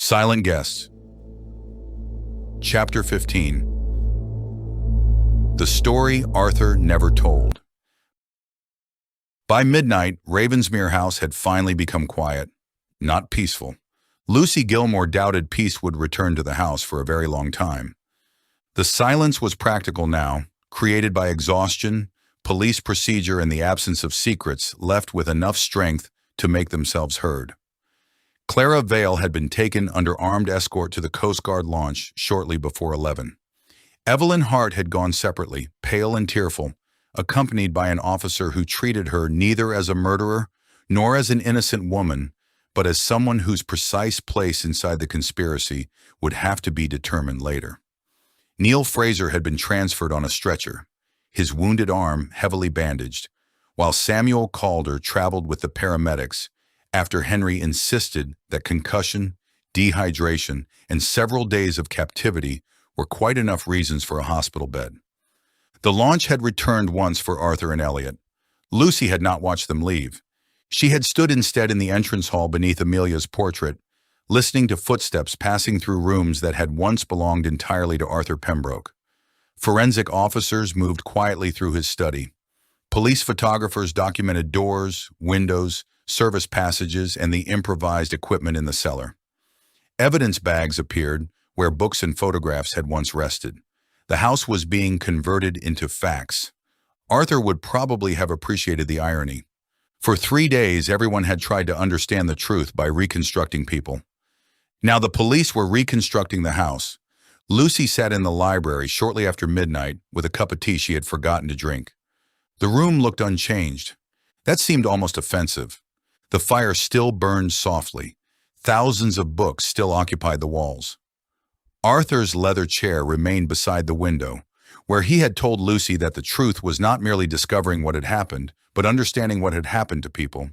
Silent Guests. Chapter 15. The Story Arthur Never Told. By midnight, Ravensmere House had finally become quiet, not peaceful. Lucy Gilmour doubted peace would return to the house for a very long time. The silence was practical now, created by exhaustion, police procedure, and the absence of secrets left with enough strength to make themselves heard. Clara Vale had been taken under armed escort to the Coast Guard launch shortly before 11. Evelyn Hart had gone separately, pale and tearful, accompanied by an officer who treated her neither as a murderer nor as an innocent woman, but as someone whose precise place inside the conspiracy would have to be determined later. Neil Fraser had been transferred on a stretcher, his wounded arm heavily bandaged, while Samuel Calder traveled with the paramedics after Henry insisted that concussion, dehydration, and several days of captivity were quite enough reasons for a hospital bed. The launch had returned once for Arthur and Elliot. Lucy had not watched them leave. She had stood instead in the entrance hall beneath Amelia's portrait, listening to footsteps passing through rooms that had once belonged entirely to Arthur Pembroke. Forensic officers moved quietly through his study. Police photographers documented doors, windows, service passages, and the improvised equipment in the cellar. Evidence bags appeared where books and photographs had once rested. The house was being converted into facts. Arthur would probably have appreciated the irony. For 3 days, everyone had tried to understand the truth by reconstructing people. Now the police were reconstructing the house. Lucy sat in the library shortly after midnight with a cup of tea she had forgotten to drink. The room looked unchanged. That seemed almost offensive. The fire still burned softly. Thousands of books still occupied the walls. Arthur's leather chair remained beside the window, where he had told Lucy that the truth was not merely discovering what had happened, but understanding what had happened to people.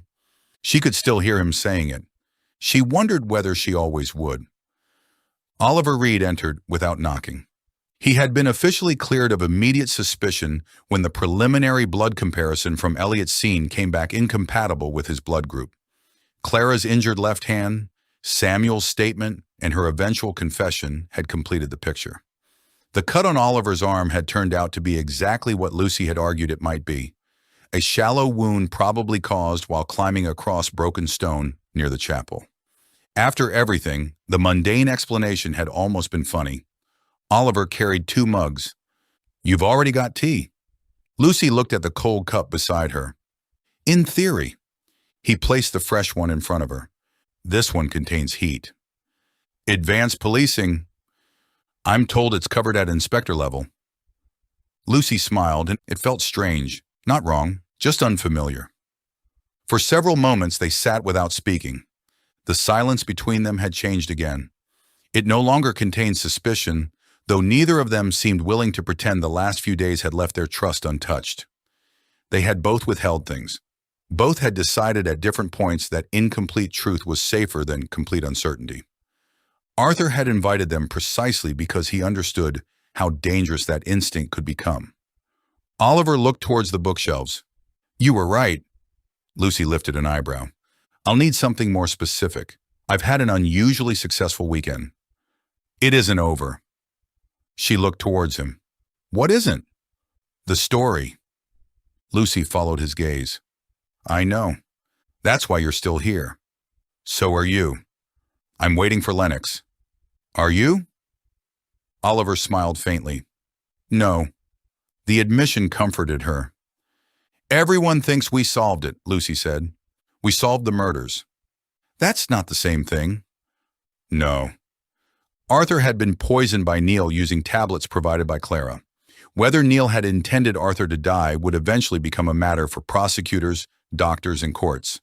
She could still hear him saying it. She wondered whether she always would. Oliver Reed entered without knocking. He had been officially cleared of immediate suspicion when the preliminary blood comparison from Elliot's scene came back incompatible with his blood group. Clara's injured left hand, Samuel's statement, and her eventual confession had completed the picture. The cut on Oliver's arm had turned out to be exactly what Lucy had argued it might be, a shallow wound probably caused while climbing across broken stone near the chapel. After everything, the mundane explanation had almost been funny. Oliver carried 2 mugs. "You've already got tea." Lucy looked at the cold cup beside her. "In theory." He placed the fresh one in front of her. "This one contains heat." "Advanced policing. I'm told it's covered at inspector level." Lucy smiled, and it felt strange. Not wrong, just unfamiliar. For several moments they sat without speaking. The silence between them had changed again. It no longer contained suspicion, though neither of them seemed willing to pretend the last few days had left their trust untouched. They had both withheld things. Both had decided at different points that incomplete truth was safer than complete uncertainty. Arthur had invited them precisely because he understood how dangerous that instinct could become. Oliver looked towards the bookshelves. "You were right." Lucy lifted an eyebrow. "I'll need something more specific. I've had an unusually successful weekend." "It isn't over." She looked towards him. "What isn't?" "The story." Lucy followed his gaze. "I know. That's why you're still here." "So are you." "I'm waiting for Lennox." "Are you?" Oliver smiled faintly. "No." The admission comforted her. "Everyone thinks we solved it," Lucy said. "We solved the murders." "That's not the same thing." "No." Arthur had been poisoned by Neil using tablets provided by Clara. Whether Neil had intended Arthur to die would eventually become a matter for prosecutors, doctors, and courts.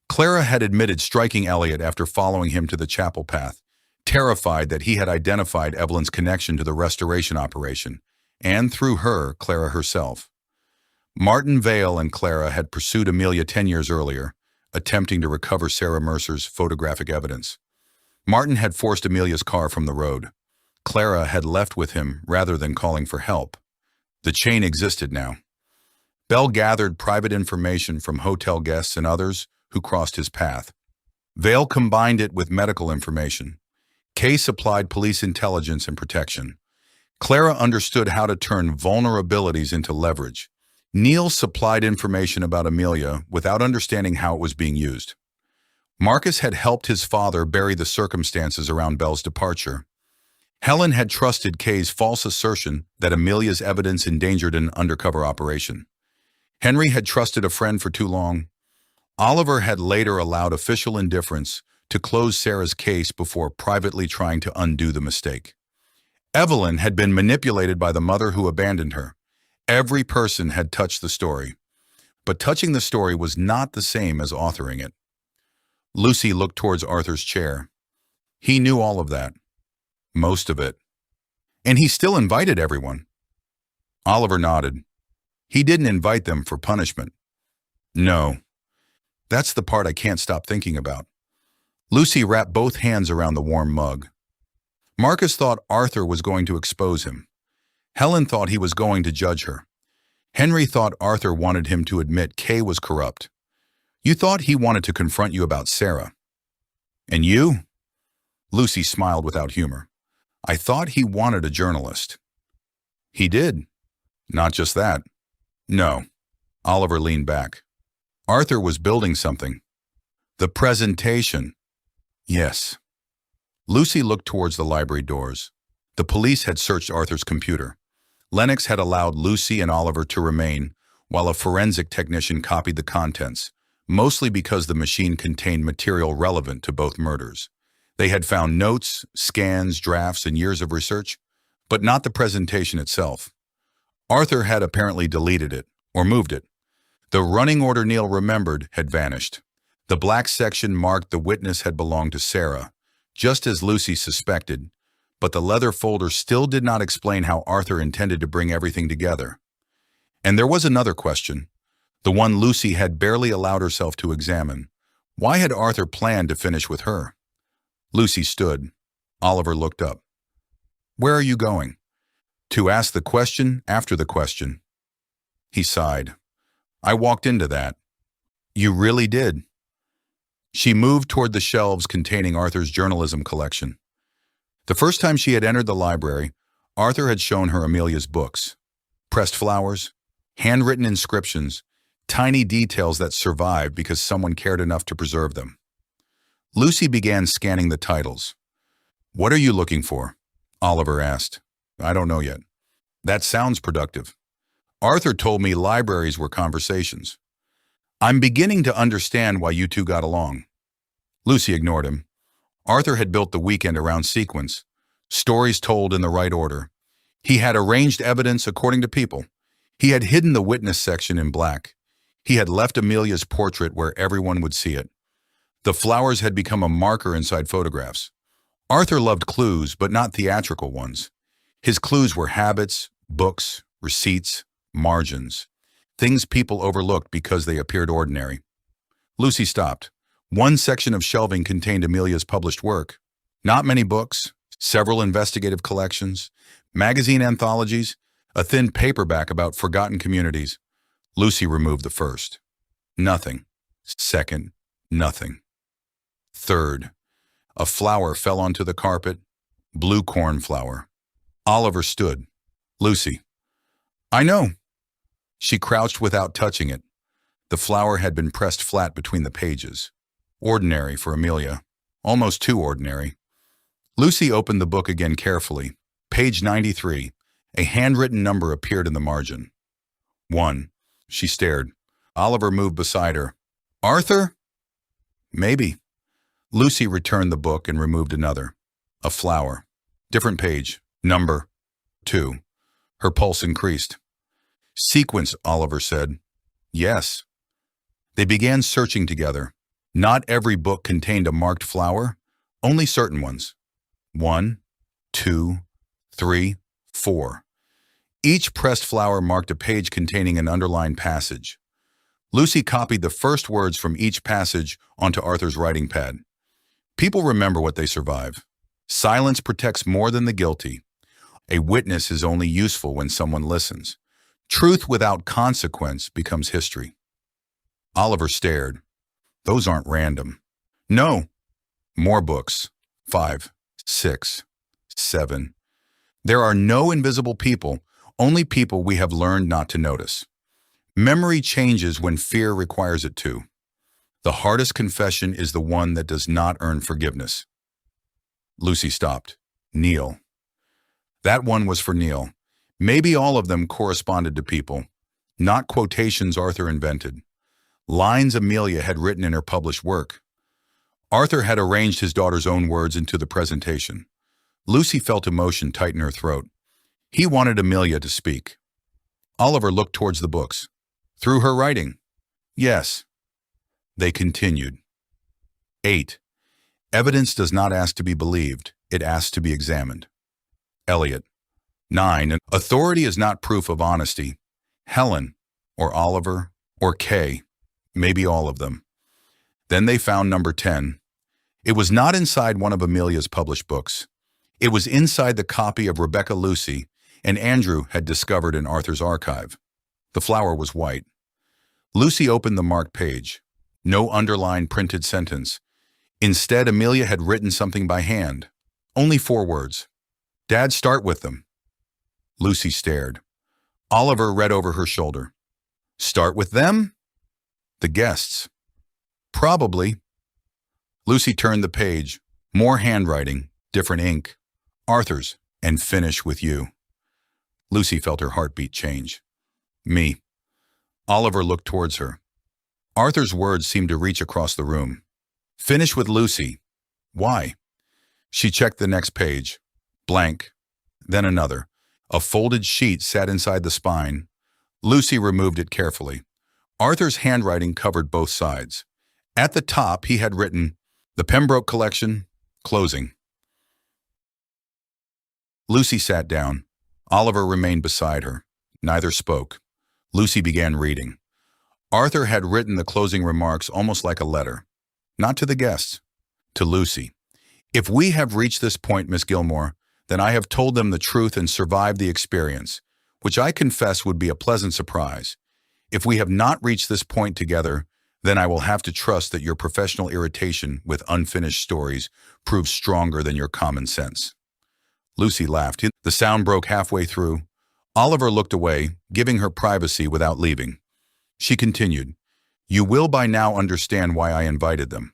Clara had admitted striking Elliot after following him to the chapel path, terrified that he had identified Evelyn's connection to the restoration operation, and through her, Clara herself. Martin Vale and Clara had pursued Amelia 10 years earlier, attempting to recover Sarah Mercer's photographic evidence. Martin had forced Amelia's car from the road. Clara had left with him rather than calling for help. The chain existed now. Bell gathered private information from hotel guests and others who crossed his path. Vale combined it with medical information. Kay supplied police intelligence and protection. Clara understood how to turn vulnerabilities into leverage. Neil supplied information about Amelia without understanding how it was being used. Marcus had helped his father bury the circumstances around Belle's departure. Helen had trusted Kay's false assertion that Amelia's evidence endangered an undercover operation. Henry had trusted a friend for too long. Oliver had later allowed official indifference to close Sarah's case before privately trying to undo the mistake. Evelyn had been manipulated by the mother who abandoned her. Every person had touched the story, but touching the story was not the same as authoring it. Lucy looked towards Arthur's chair. He knew all of that. Most of it. And he still invited everyone. Oliver nodded. He didn't invite them for punishment. No. That's the part I can't stop thinking about. Lucy wrapped both hands around the warm mug. Marcus thought Arthur was going to expose him. Helen thought he was going to judge her. Henry thought Arthur wanted him to admit Kay was corrupt. You thought he wanted to confront you about Sarah. And you? Lucy smiled without humor. I thought he wanted a journalist. He did. Not just that. No. Oliver leaned back. Arthur was building something. The presentation. Yes. Lucy looked towards the library doors. The police had searched Arthur's computer. Lennox had allowed Lucy and Oliver to remain, while a forensic technician copied the contents, mostly because the machine contained material relevant to both murders. They had found notes, scans, drafts, and years of research, but not the presentation itself. Arthur had apparently deleted it, or moved it. The running order Neil remembered had vanished. The black section marked the witness had belonged to Sarah, just as Lucy suspected, but the leather folder still did not explain how Arthur intended to bring everything together. And there was another question, the one Lucy had barely allowed herself to examine. Why had Arthur planned to finish with her? Lucy stood. Oliver looked up. Where are you going? To ask the question after the question. He sighed. I walked into that. You really did. She moved toward the shelves containing Arthur's journalism collection. The first time she had entered the library, Arthur had shown her Amelia's books. Pressed flowers, handwritten inscriptions, tiny details that survived because someone cared enough to preserve them. Lucy began scanning the titles. What are you looking for? Oliver asked. I don't know yet. That sounds productive. Arthur told me libraries were conversations. I'm beginning to understand why you two got along. Lucy ignored him. Arthur had built the weekend around sequence, stories told in the right order. He had arranged evidence according to people. He had hidden the witness section in black. He had left Amelia's portrait where everyone would see it. The flowers had become a marker inside photographs. Arthur loved clues, but not theatrical ones. His clues were habits, books, receipts, margins. Things people overlooked because they appeared ordinary. Lucy stopped. One section of shelving contained Amelia's published work. Not many books, several investigative collections, magazine anthologies, a thin paperback about forgotten communities. Lucy removed the first. Nothing. Second, nothing. Third, a flower fell onto the carpet. Blue cornflower. Oliver stood. Lucy. I know. She crouched without touching it. The flower had been pressed flat between the pages. Ordinary for Amelia. Almost too ordinary. Lucy opened the book again carefully. Page 93. A handwritten number appeared in the margin. 1. She stared. Oliver moved beside her. Arthur? Maybe. Lucy returned the book and removed another. A flower. Different page. Number 2. Her pulse increased. Sequence, Oliver said. Yes. They began searching together. Not every book contained a marked flower, only certain ones. 1, 2, 3, 4. Each pressed flower marked a page containing an underlined passage. Lucy copied the first words from each passage onto Arthur's writing pad. People remember what they survive. Silence protects more than the guilty. A witness is only useful when someone listens. Truth without consequence becomes history. Oliver stared. Those aren't random. No. More books. 5, 6, 7. There are no invisible people, only people we have learned not to notice. Memory changes when fear requires it to. The hardest confession is the one that does not earn forgiveness. Lucy stopped. Neil. That one was for Neil. Maybe all of them corresponded to people, not quotations Arthur invented. Lines Amelia had written in her published work. Arthur had arranged his daughter's own words into the presentation. Lucy felt emotion tighten her throat. He wanted Amelia to speak. Oliver looked towards the books. Through her writing? Yes. They continued. 8. Evidence does not ask to be believed, it asks to be examined. Eliot. 9. Authority is not proof of honesty. Helen, or Oliver, or Kay, maybe all of them. Then they found number 10. It was not inside one of Amelia's published books. It was inside the copy of Rebecca Lucy and Andrew had discovered in Arthur's archive. The flower was white. Lucy opened the marked page. No underlined printed sentence. Instead, Amelia had written something by hand. Only 4 words. Dad, start with them. Lucy stared. Oliver read over her shoulder. Start with them? The guests. Probably. Lucy turned the page. More handwriting, different ink. Arthur's, and finish with you. Lucy felt her heartbeat change. Me. Oliver looked towards her. Arthur's words seemed to reach across the room. Finish with Lucy. Why? She checked the next page. Blank. Then another. A folded sheet sat inside the spine. Lucy removed it carefully. Arthur's handwriting covered both sides. At the top, he had written, The Pembroke Collection, Closing. Lucy sat down. Oliver remained beside her. Neither spoke. Lucy began reading. Arthur had written the closing remarks almost like a letter. Not to the guests. To Lucy. If we have reached this point, Miss Gilmour, then I have told them the truth and survived the experience, which I confess would be a pleasant surprise. If we have not reached this point together, then I will have to trust that your professional irritation with unfinished stories proves stronger than your common sense. Lucy laughed. The sound broke halfway through. Oliver looked away, giving her privacy without leaving. She continued, You will by now understand why I invited them.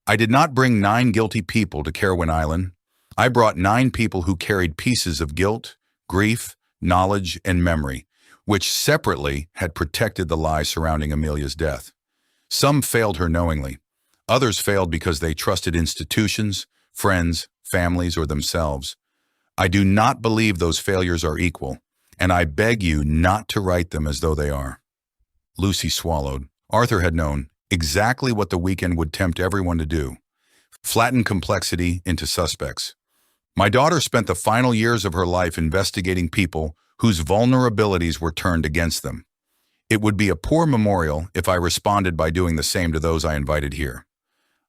I did not bring 9 guilty people to Caerwyn Island. I brought 9 people who carried pieces of guilt, grief, knowledge, and memory, which separately had protected the lie surrounding Amelia's death. Some failed her knowingly. Others failed because they trusted institutions, friends, families, or themselves. I do not believe those failures are equal, and I beg you not to write them as though they are. Lucy swallowed. Arthur had known exactly what the weekend would tempt everyone to do. Flatten complexity into suspects. My daughter spent the final years of her life investigating people whose vulnerabilities were turned against them. It would be a poor memorial if I responded by doing the same to those I invited here.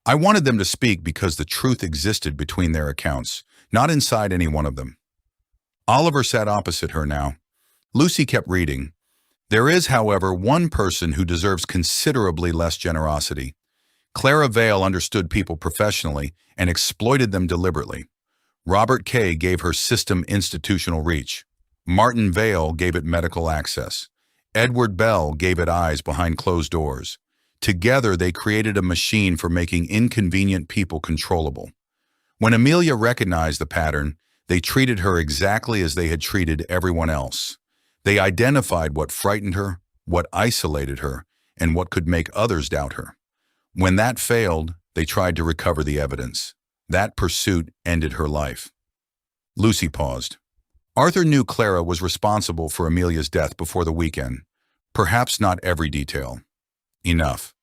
I wanted them to speak because the truth existed between their accounts, not inside any one of them. Oliver sat opposite her now. Lucy kept reading. There is, however, one person who deserves considerably less generosity. Clara Vale understood people professionally and exploited them deliberately. Robert Kay gave her system institutional reach. Martin Vale gave it medical access. Edward Bell gave it eyes behind closed doors. Together, they created a machine for making inconvenient people controllable. When Amelia recognized the pattern, they treated her exactly as they had treated everyone else. They identified what frightened her, what isolated her, and what could make others doubt her. When that failed, they tried to recover the evidence. That pursuit ended her life. Lucy paused. Arthur knew Clara was responsible for Amelia's death before the weekend. Perhaps not every detail. Enough.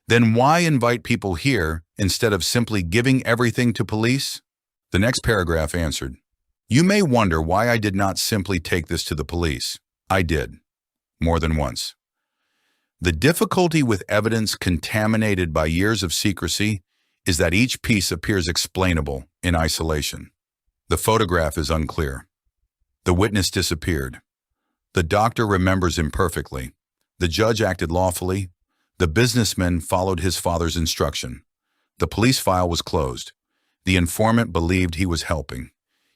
Then why invite people here instead of simply giving everything to police? The next paragraph answered. You may wonder why I did not simply take this to the police. I did. More than once. The difficulty with evidence contaminated by years of secrecy is that each piece appears explainable in isolation. The photograph is unclear. The witness disappeared. The doctor remembers imperfectly. The judge acted lawfully. The businessman followed his father's instruction. The police file was closed. The informant believed he was helping.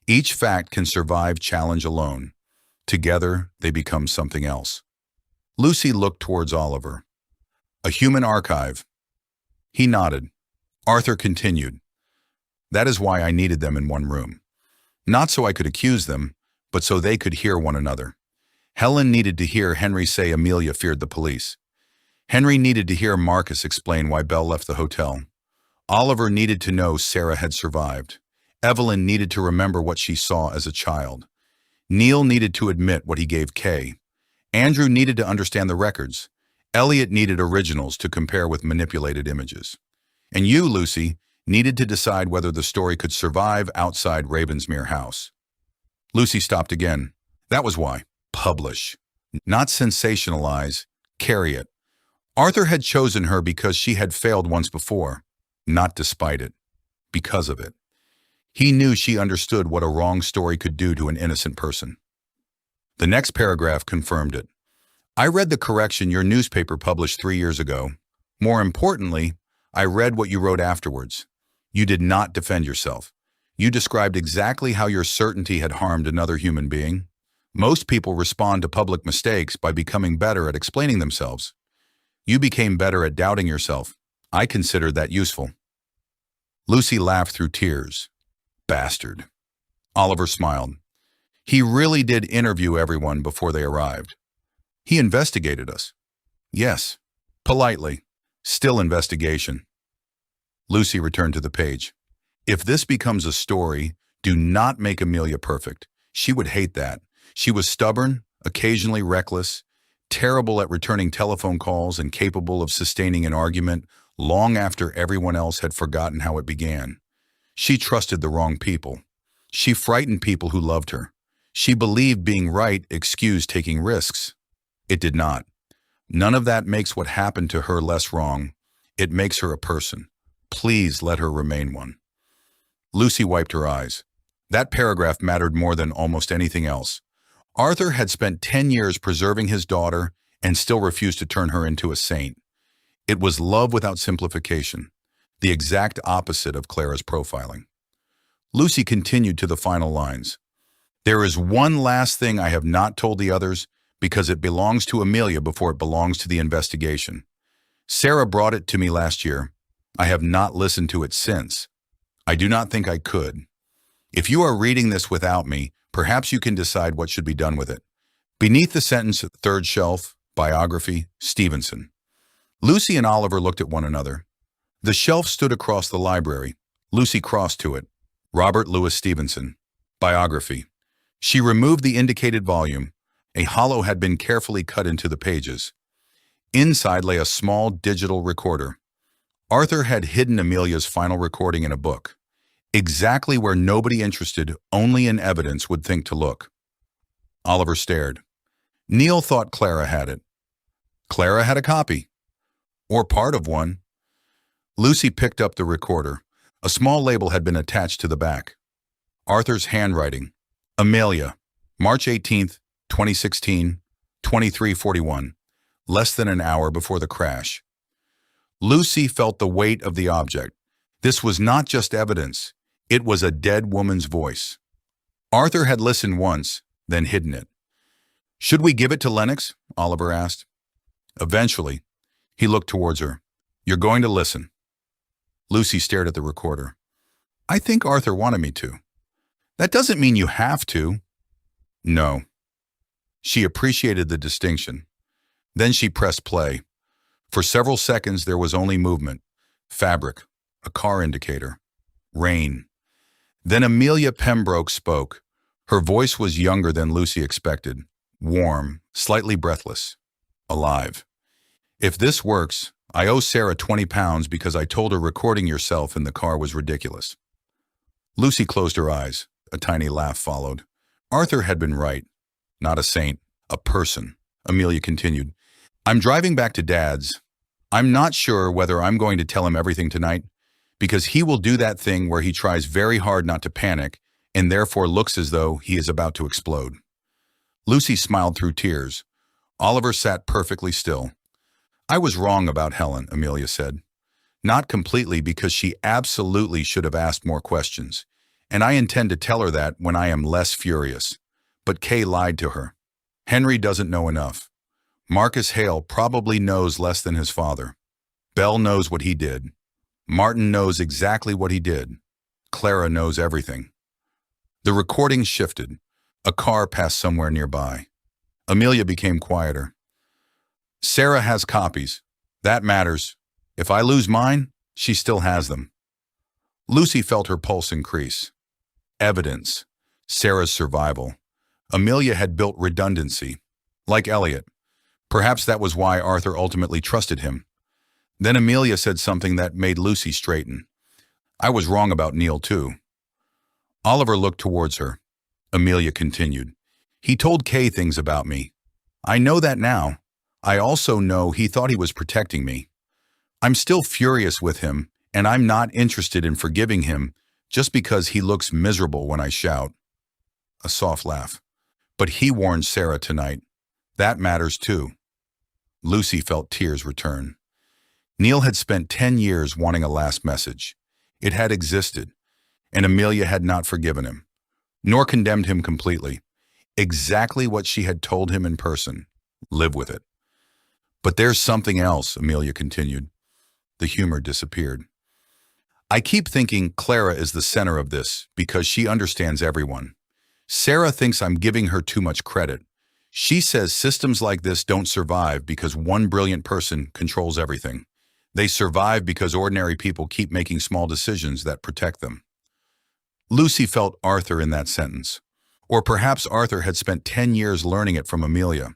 Each fact can survive challenge alone. Together, they become something else. Lucy looked towards Oliver. A human archive. He nodded. Arthur continued. That is why I needed them in one room. Not so I could accuse them, but so they could hear one another. Helen needed to hear Henry say Amelia feared the police. Henry needed to hear Marcus explain why Belle left the hotel. Oliver needed to know Sarah had survived. Evelyn needed to remember what she saw as a child. Neil needed to admit what he gave Kay. Andrew needed to understand the records. Elliot needed originals to compare with manipulated images. And you, Lucy, needed to decide whether the story could survive outside Ravensmere House. Lucy stopped again. That was why. Publish. Not sensationalize. Carry it. Arthur had chosen her because she had failed once before. Not despite it. Because of it. He knew she understood what a wrong story could do to an innocent person. The next paragraph confirmed it. I read the correction your newspaper published 3 years ago. More importantly, I read what you wrote afterwards. You did not defend yourself. You described exactly how your certainty had harmed another human being. Most people respond to public mistakes by becoming better at explaining themselves. You became better at doubting yourself. I considered that useful. Lucy laughed through tears. Bastard. Oliver smiled. He really did interview everyone before they arrived. He investigated us. Yes. Politely. Still investigation. Lucy returned to the page. If this becomes a story, do not make Amelia perfect. She would hate that. She was stubborn, occasionally reckless, terrible at returning telephone calls and capable of sustaining an argument long after everyone else had forgotten how it began. She trusted the wrong people. She frightened people who loved her. She believed being right excused taking risks. It did not. None of that makes what happened to her less wrong. It makes her a person. Please let her remain one. Lucy wiped her eyes. That paragraph mattered more than almost anything else. Arthur had spent 10 years preserving his daughter and still refused to turn her into a saint. It was love without simplification, the exact opposite of Clara's profiling. Lucy continued to the final lines. There is one last thing I have not told the others because it belongs to Amelia before it belongs to the investigation. Sarah brought it to me last year. I have not listened to it since. I do not think I could. If you are reading this without me, perhaps you can decide what should be done with it. Beneath the sentence, third shelf, biography, Stevenson. Lucy and Oliver looked at one another. The shelf stood across the library. Lucy crossed to it. Robert Louis Stevenson. Biography. She removed the indicated volume. A hollow had been carefully cut into the pages. Inside lay a small digital recorder. Arthur had hidden Amelia's final recording in a book, exactly where nobody interested, only in evidence, would think to look. Oliver stared. Neil thought Clara had it. Clara had a copy. Or part of one. Lucy picked up the recorder. A small label had been attached to the back. Arthur's handwriting. Amelia, March 18th, 2016, 23:41, less than an hour before the crash. Lucy felt the weight of the object. This was not just evidence. It was a dead woman's voice. Arthur had listened once, then hidden it. Should we give it to Lennox? Oliver asked. Eventually. He looked towards her. You're going to listen. Lucy stared at the recorder. I think Arthur wanted me to. That doesn't mean you have to. No. She appreciated the distinction. Then she pressed play. For several seconds there was only movement. Fabric. A car indicator. Rain. Then Amelia Pembroke spoke. Her voice was younger than Lucy expected. Warm, slightly breathless. Alive. If this works, I owe Sarah £20 because I told her recording yourself in the car was ridiculous. Lucy closed her eyes. A tiny laugh followed. Arthur had been right. Not a saint. A person. Amelia continued. I'm driving back to Dad's. I'm not sure whether I'm going to tell him everything tonight, because he will do that thing where he tries very hard not to panic and therefore looks as though he is about to explode. Lucy smiled through tears. Oliver sat perfectly still. I was wrong about Helen, Amelia said. Not completely, because she absolutely should have asked more questions. And I intend to tell her that when I am less furious. But Kay lied to her. Henry doesn't know enough. Marcus Hale probably knows less than his father. Bell knows what he did. Martin knows exactly what he did. Clara knows everything. The recording shifted. A car passed somewhere nearby. Amelia became quieter. Sarah has copies. That matters. If I lose mine, she still has them. Lucy felt her pulse increase. Evidence. Sarah's survival. Amelia had built redundancy. Like Elliot. Perhaps that was why Arthur ultimately trusted him. Then Amelia said something that made Lucy straighten. I was wrong about Neil, too. Oliver looked towards her. Amelia continued. He told Kay things about me. I know that now. I also know he thought he was protecting me. I'm still furious with him, and I'm not interested in forgiving him just because he looks miserable when I shout. A soft laugh. But he warned Sarah tonight. That matters too. Lucy felt tears return. Neil had spent 10 years wanting a last message. It had existed, and Amelia had not forgiven him, nor condemned him completely. Exactly what she had told him in person. Live with it. But there's something else, Amelia continued. The humor disappeared. I keep thinking Clara is the center of this because she understands everyone. Sarah thinks I'm giving her too much credit. She says systems like this don't survive because one brilliant person controls everything. They survive because ordinary people keep making small decisions that protect them. Lucy felt Arthur in that sentence. Or perhaps Arthur had spent 10 years learning it from Amelia.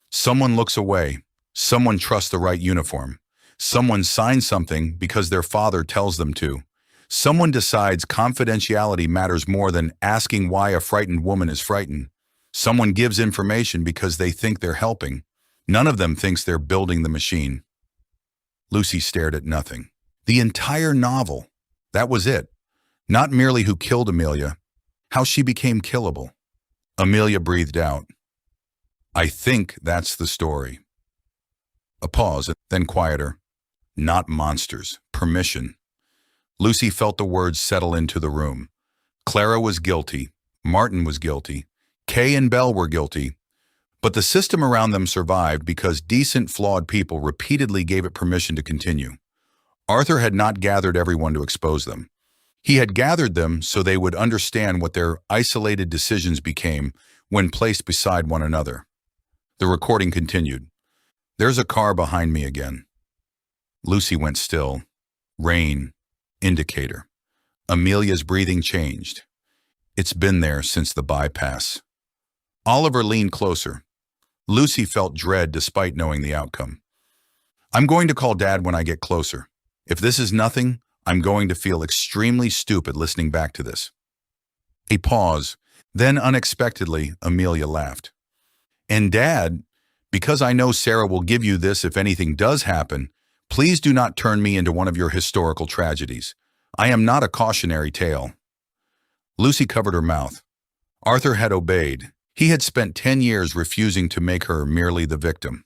Someone looks away. Someone trusts the right uniform. Someone signs something because their father tells them to. Someone decides confidentiality matters more than asking why a frightened woman is frightened. Someone gives information because they think they're helping. None of them thinks they're building the machine. Lucy stared at nothing. The entire novel. That was it. Not merely who killed Amelia, how she became killable. Amelia breathed out. I think that's the story. A pause, then quieter. Not monsters. Permission. Lucy felt the words settle into the room. Clara was guilty. Martin was guilty. Kay and Bell were guilty. But the system around them survived because decent, flawed people repeatedly gave it permission to continue. Arthur had not gathered everyone to expose them. He had gathered them so they would understand what their isolated decisions became when placed beside one another. The recording continued. There's a car behind me again. Lucy went still. Rain. Indicator. Amelia's breathing changed. It's been there since the bypass. Oliver leaned closer. Lucy felt dread despite knowing the outcome. I'm going to call Dad when I get closer. If this is nothing, I'm going to feel extremely stupid listening back to this. A pause. Then unexpectedly, Amelia laughed. And Dad, because I know Sarah will give you this if anything does happen, please do not turn me into one of your historical tragedies. I am not a cautionary tale. Lucy covered her mouth. Arthur had obeyed. He had spent 10 years refusing to make her merely the victim.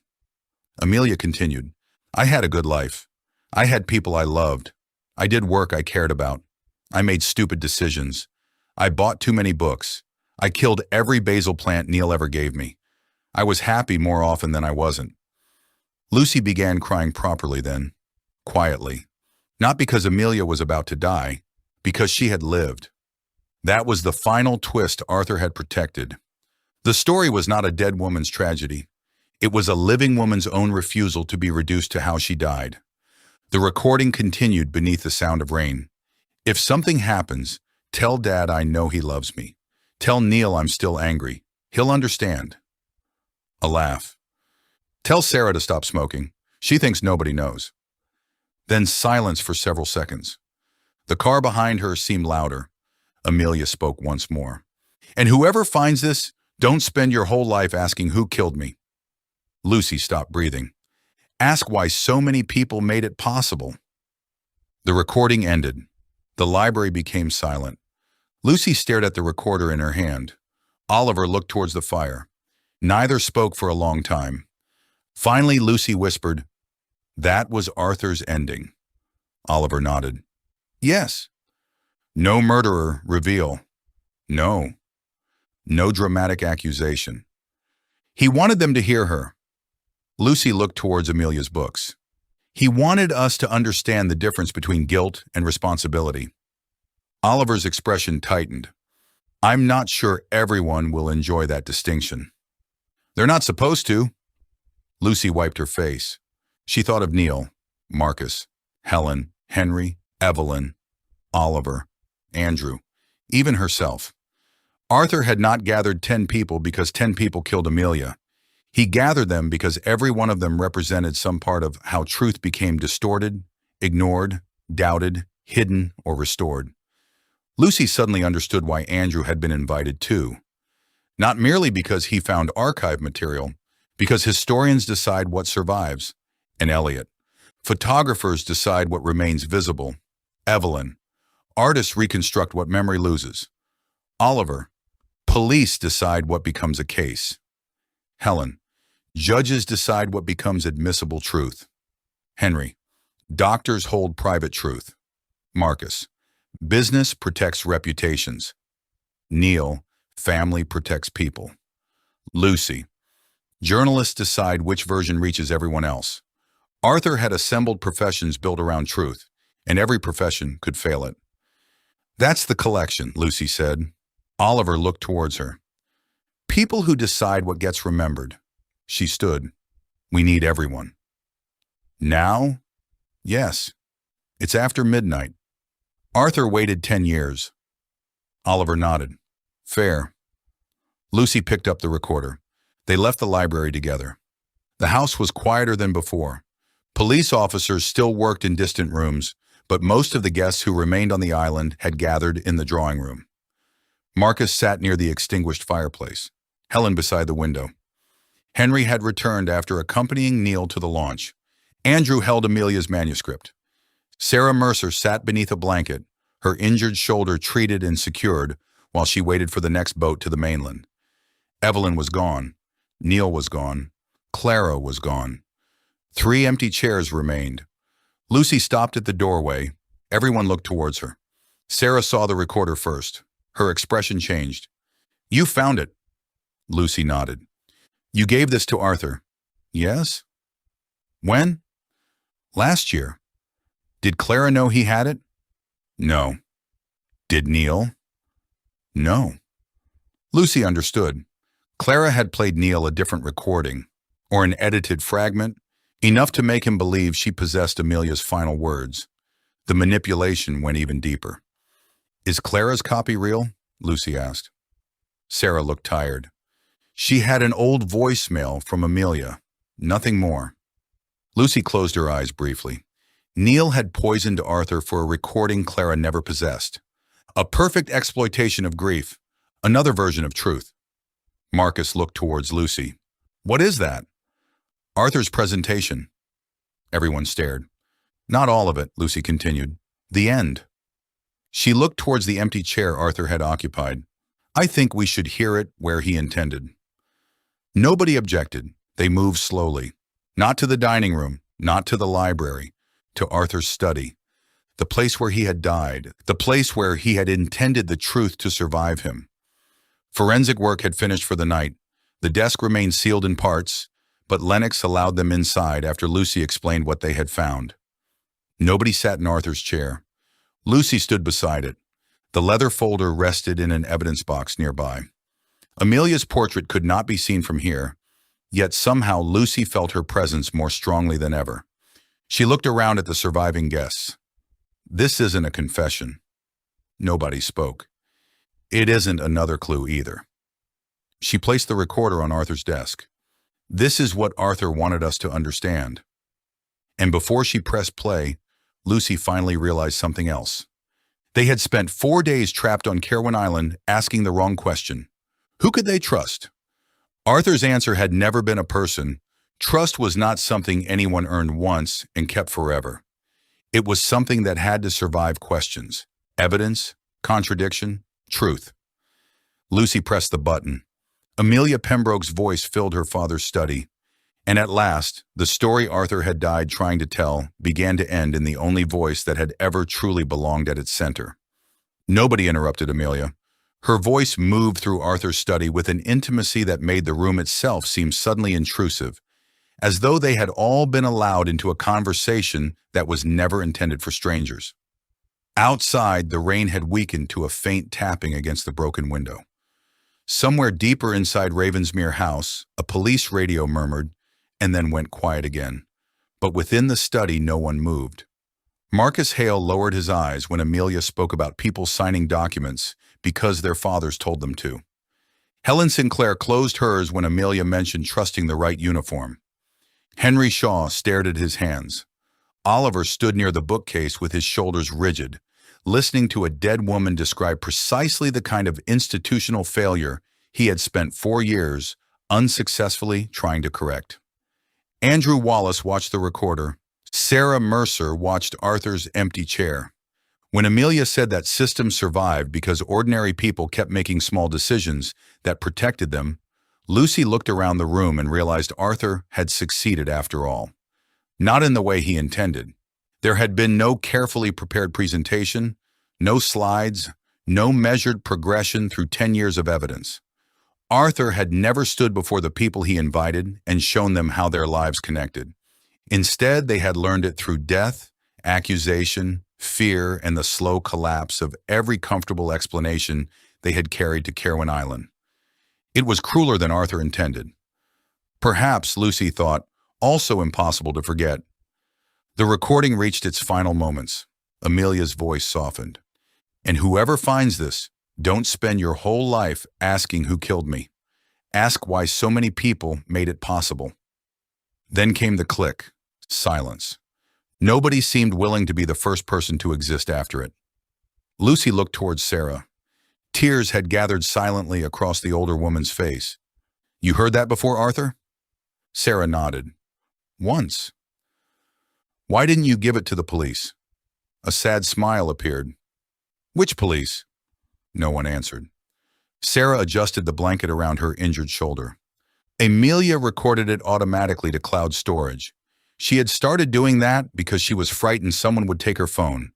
Amelia continued. I had a good life. I had people I loved. I did work I cared about. I made stupid decisions. I bought too many books. I killed every basil plant Neil ever gave me. I was happy more often than I wasn't. Lucy began crying properly then, quietly. Not because Amelia was about to die, because she had lived. That was the final twist Arthur had protected. The story was not a dead woman's tragedy. It was a living woman's own refusal to be reduced to how she died. The recording continued beneath the sound of rain. If something happens, tell Dad I know he loves me. Tell Neil I'm still angry. He'll understand. A laugh. Tell Sarah to stop smoking. She thinks nobody knows. Then silence for several seconds. The car behind her seemed louder. Amelia spoke once more. And whoever finds this, don't spend your whole life asking who killed me. Lucy stopped breathing. Ask why so many people made it possible. The recording ended. The library became silent. Lucy stared at the recorder in her hand. Oliver looked towards the fire. Neither spoke for a long time. Finally, Lucy whispered, "That was Arthur's ending." Oliver nodded. Yes. No murderer reveal. No. No dramatic accusation. He wanted them to hear her. Lucy looked towards Amelia's books. He wanted us to understand the difference between guilt and responsibility. Oliver's expression tightened. I'm not sure everyone will enjoy that distinction. They're not supposed to. Lucy wiped her face. She thought of Neil, Marcus, Helen, Henry, Evelyn, Oliver, Andrew, even herself. Arthur had not gathered 10 people because 10 people killed Amelia. He gathered them because every one of them represented some part of how truth became distorted, ignored, doubted, hidden, or restored. Lucy suddenly understood why Andrew had been invited too. Not merely because he found archive material, because historians decide what survives, and Elliot. Photographers decide what remains visible, Evelyn. Artists reconstruct what memory loses, Oliver. Police decide what becomes a case, Helen. Judges decide what becomes admissible truth, Henry. Doctors hold private truth, Marcus. Business protects reputations, Neil. Family protects people, Lucy. Journalists decide which version reaches everyone else. Arthur had assembled professions built around truth, and every profession could fail it. That's the collection, Lucy said. Oliver looked towards her. People who decide what gets remembered. She stood. We need everyone. Now? Yes. It's after midnight. Arthur waited 10 years. Oliver nodded. Fair. Lucy picked up the recorder. They left the library together. The house was quieter than before. Police officers still worked in distant rooms, but most of the guests who remained on the island had gathered in the drawing room. Marcus sat near the extinguished fireplace, Helen beside the window. Henry had returned after accompanying Neil to the launch. Andrew held Amelia's manuscript. Sarah Mercer sat beneath a blanket, her injured shoulder treated and secured, while she waited for the next boat to the mainland. Evelyn was gone. Neil was gone. Clara was gone. 3 empty chairs remained. Lucy stopped at the doorway. Everyone looked towards her. Sarah saw the recorder first. Her expression changed. You found it. Lucy nodded. You gave this to Arthur. Yes? When? Last year. Did Clara know he had it? No. Did Neil? No. Lucy understood. Clara had played Neil a different recording, or an edited fragment, enough to make him believe she possessed Amelia's final words. The manipulation went even deeper. Is Clara's copy real? Lucy asked. Sarah looked tired. She had an old voicemail from Amelia, nothing more. Lucy closed her eyes briefly. Neil had poisoned Arthur for a recording Clara never possessed. A perfect exploitation of grief, another version of truth. Marcus looked towards Lucy. What is that? Arthur's presentation. Everyone stared. Not all of it, Lucy continued. The end. She looked towards the empty chair Arthur had occupied. I think we should hear it where he intended. Nobody objected. They moved slowly. Not to the dining room, not to the library, to Arthur's study. The place where he had died, the place where he had intended the truth to survive him. Forensic work had finished for the night. The desk remained sealed in parts, but Lennox allowed them inside after Lucy explained what they had found. Nobody sat in Arthur's chair. Lucy stood beside it. The leather folder rested in an evidence box nearby. Amelia's portrait could not be seen from here, yet somehow Lucy felt her presence more strongly than ever. She looked around at the surviving guests. This isn't a confession. Nobody spoke. It isn't another clue either. She placed the recorder on Arthur's desk. This is what Arthur wanted us to understand. And before she pressed play, Lucy finally realized something else. They had spent 4 days trapped on Caerwyn Island asking the wrong question. Who could they trust? Arthur's answer had never been a person. Trust was not something anyone earned once and kept forever. It was something that had to survive questions, evidence, contradiction, truth. Lucy pressed the button. Amelia Pembroke's voice filled her father's study. And at last, the story Arthur had died trying to tell began to end in the only voice that had ever truly belonged at its center. Nobody interrupted Amelia. Her voice moved through Arthur's study with an intimacy that made the room itself seem suddenly intrusive, as though they had all been allowed into a conversation that was never intended for strangers. Outside, the rain had weakened to a faint tapping against the broken window. Somewhere deeper inside Ravensmere House, a police radio murmured and then went quiet again. But within the study, no one moved. Marcus Hale lowered his eyes when Amelia spoke about people signing documents because their fathers told them to. Helen Sinclair closed hers when Amelia mentioned trusting the right uniform. Henry Shaw stared at his hands. Oliver stood near the bookcase with his shoulders rigid, listening to a dead woman describe precisely the kind of institutional failure he had spent 4 years unsuccessfully trying to correct. Andrew Wallace watched the recorder. Sarah Mercer watched Arthur's empty chair. When Amelia said that systems survived because ordinary people kept making small decisions that protected them, Lucy looked around the room and realized Arthur had succeeded after all. Not in the way he intended. There had been no carefully prepared presentation, no slides, no measured progression through 10 years of evidence. Arthur had never stood before the people he invited and shown them how their lives connected. Instead, they had learned it through death, accusation, fear, and the slow collapse of every comfortable explanation they had carried to Caerwyn Island. It was crueler than Arthur intended. Perhaps, Lucy thought, also impossible to forget. The recording reached its final moments. Amelia's voice softened. And whoever finds this, don't spend your whole life asking who killed me. Ask why so many people made it possible. Then came the click. Silence. Nobody seemed willing to be the first person to exist after it. Lucy looked towards Sarah. Tears had gathered silently across the older woman's face. You heard that before, Arthur? Sarah nodded. Once. Why didn't you give it to the police? A sad smile appeared. Which police? No one answered. Sarah adjusted the blanket around her injured shoulder. Amelia recorded it automatically to cloud storage. She had started doing that because she was frightened someone would take her phone.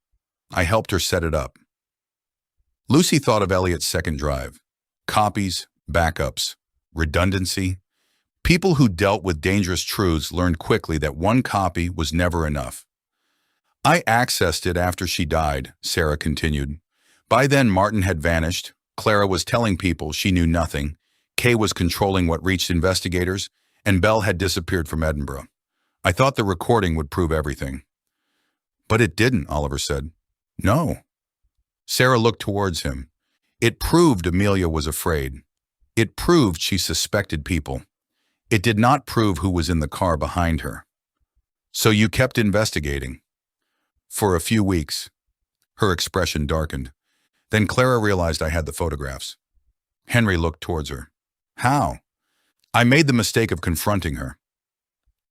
I helped her set it up. Lucy thought of Elliot's second drive. Copies, backups, redundancy. People who dealt with dangerous truths learned quickly that one copy was never enough. I accessed it after she died, Sarah continued. By then, Martin had vanished. Clara was telling people she knew nothing. Kay was controlling what reached investigators, and Belle had disappeared from Edinburgh. I thought the recording would prove everything. But it didn't, Oliver said. No. Sarah looked towards him. It proved Amelia was afraid. It proved she suspected people. It did not prove who was in the car behind her. So you kept investigating. For a few weeks. Her expression darkened. Then Clara realized I had the photographs. Henry looked towards her. How? I made the mistake of confronting her.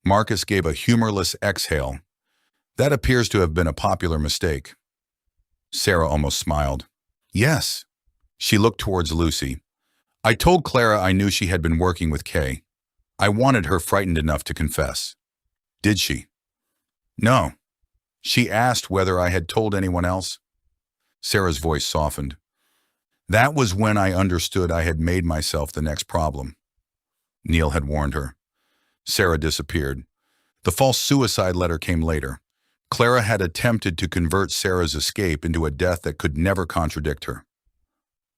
Marcus gave a humorless exhale. That appears to have been a popular mistake. Sarah almost smiled. Yes. She looked towards Lucy. I told Clara I knew she had been working with Kay. I wanted her frightened enough to confess. Did she? No. She asked whether I had told anyone else. Sarah's voice softened. That was when I understood I had made myself the next problem. Neil had warned her. Sarah disappeared. The false suicide letter came later. Clara had attempted to convert Sarah's escape into a death that could never contradict her.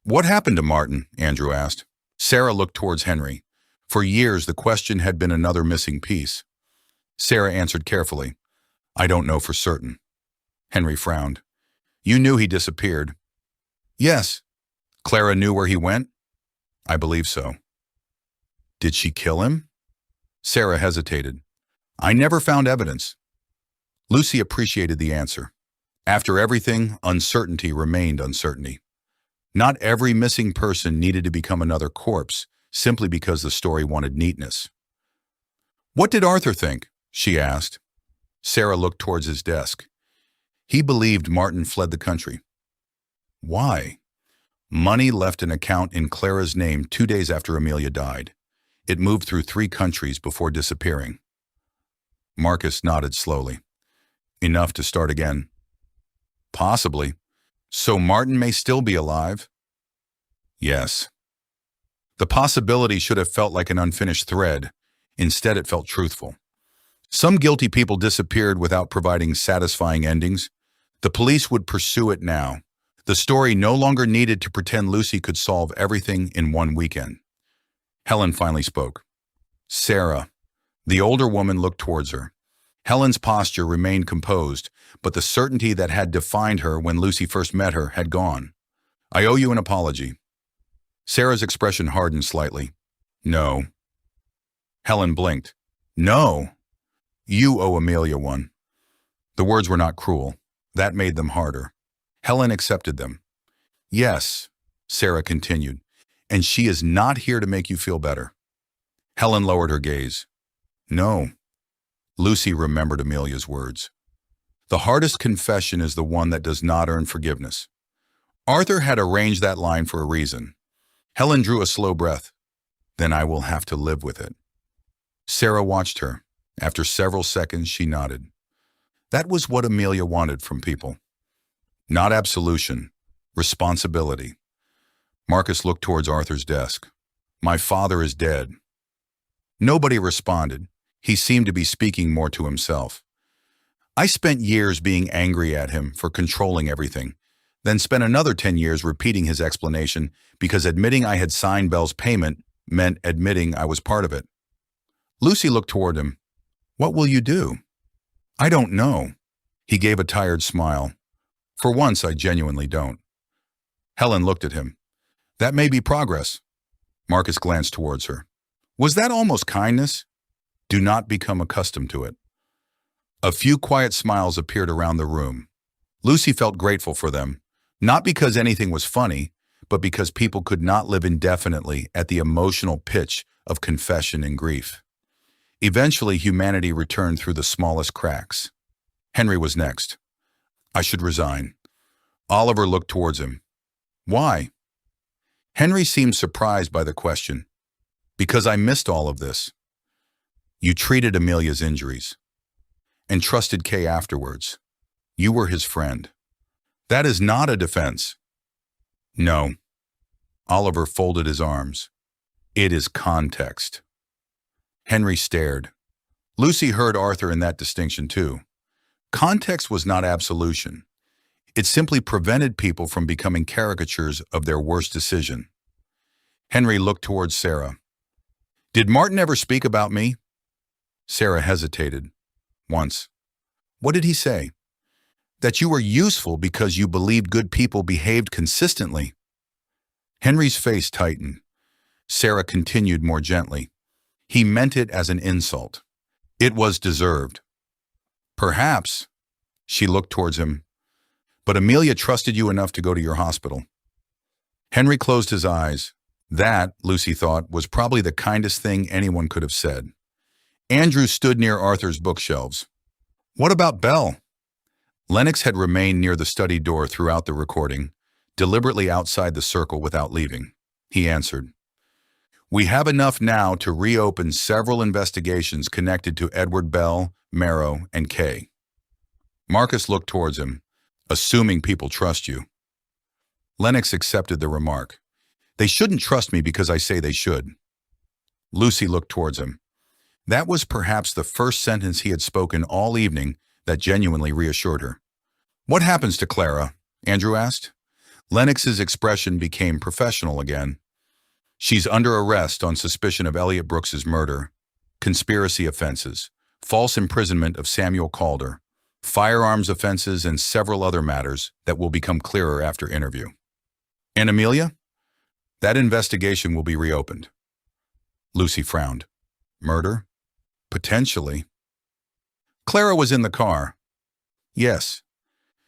What happened to Martin? Andrew asked. Sarah looked towards Henry. For years, the question had been another missing piece. Sarah answered carefully. I don't know for certain. Henry frowned. You knew he disappeared. Yes. Clara knew where he went? I believe so. Did she kill him? Sarah hesitated. I never found evidence. Lucy appreciated the answer. After everything, uncertainty remained uncertainty. Not every missing person needed to become another corpse simply because the story wanted neatness. What did Arthur think? She asked. Sarah looked towards his desk. He believed Martin fled the country. Why? Money left an account in Clara's name 2 days after Amelia died. It moved through 3 countries before disappearing. Marcus nodded slowly. Enough to start again. Possibly. So Martin may still be alive? Yes. The possibility should have felt like an unfinished thread. Instead, it felt truthful. Some guilty people disappeared without providing satisfying endings. The police would pursue it now. The story no longer needed to pretend Lucy could solve everything in one weekend. Helen finally spoke. Sarah. The older woman looked towards her. Helen's posture remained composed, but the certainty that had defined her when Lucy first met her had gone. I owe you an apology. Sarah's expression hardened slightly. No. Helen blinked. No. You owe Amelia one. The words were not cruel. That made them harder. Helen accepted them. Yes, Sarah continued, and she is not here to make you feel better. Helen lowered her gaze. No. Lucy remembered Amelia's words. The hardest confession is the one that does not earn forgiveness. Arthur had arranged that line for a reason. Helen drew a slow breath. Then I will have to live with it. Sarah watched her. After several seconds, she nodded. That was what Amelia wanted from people. Not absolution, responsibility. Marcus looked towards Arthur's desk. My father is dead. Nobody responded. He seemed to be speaking more to himself. I spent years being angry at him for controlling everything, then spent another 10 years repeating his explanation because admitting I had signed Belle's payment meant admitting I was part of it. Lucy looked toward him. What will you do? I don't know. He gave a tired smile. For once, I genuinely don't. Helen looked at him. That may be progress. Marcus glanced towards her. Was that almost kindness? Do not become accustomed to it. A few quiet smiles appeared around the room. Lucy felt grateful for them, not because anything was funny, but because people could not live indefinitely at the emotional pitch of confession and grief. Eventually, humanity returned through the smallest cracks. Henry was next. I should resign. Oliver looked towards him. Why? Henry seemed surprised by the question. Because I missed all of this. You treated Amelia's injuries and trusted Kay afterwards. You were his friend. That is not a defense. No. Oliver folded his arms. It is context. Henry stared. Lucy heard Arthur in that distinction too. Context was not absolution. It simply prevented people from becoming caricatures of their worst decision. Henry looked towards Sarah. Did Martin ever speak about me? Sarah hesitated. Once. What did he say? That you were useful because you believed good people behaved consistently. Henry's face tightened. Sarah continued more gently. He meant it as an insult. It was deserved. Perhaps. She looked towards him. But Amelia trusted you enough to go to your hospital. Henry closed his eyes. That, Lucy thought, was probably the kindest thing anyone could have said. Andrew stood near Arthur's bookshelves. What about Belle? Lennox had remained near the study door throughout the recording, deliberately outside the circle without leaving. He answered, We have enough now to reopen several investigations connected to Edward Bell, Marrow, and Kay. Marcus looked towards him, assuming people trust you. Lennox accepted the remark. They shouldn't trust me because I say they should. Lucy looked towards him. That was perhaps the first sentence he had spoken all evening that genuinely reassured her. What happens to Clara? Andrew asked. Lennox's expression became professional again. She's under arrest on suspicion of Elliot Brooks's murder, conspiracy offenses, false imprisonment of Samuel Calder, firearms offenses, and several other matters that will become clearer after interview. And Amelia? That investigation will be reopened. Lucy frowned. Murder? Potentially. Clara was in the car. Yes.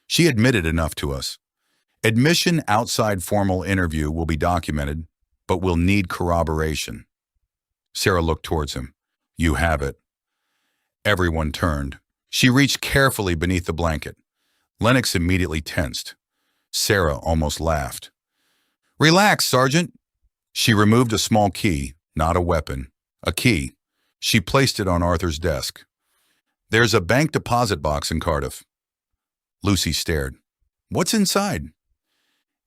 She admitted enough to us. Admission outside formal interview will be documented, but will need corroboration. Sarah looked towards him. You have it. Everyone turned. She reached carefully beneath the blanket. Lennox immediately tensed. Sarah almost laughed. Relax, Sergeant. She removed a small key, not a weapon, A key. She placed it on Arthur's desk. There's a bank deposit box in Cardiff. Lucy stared. What's inside?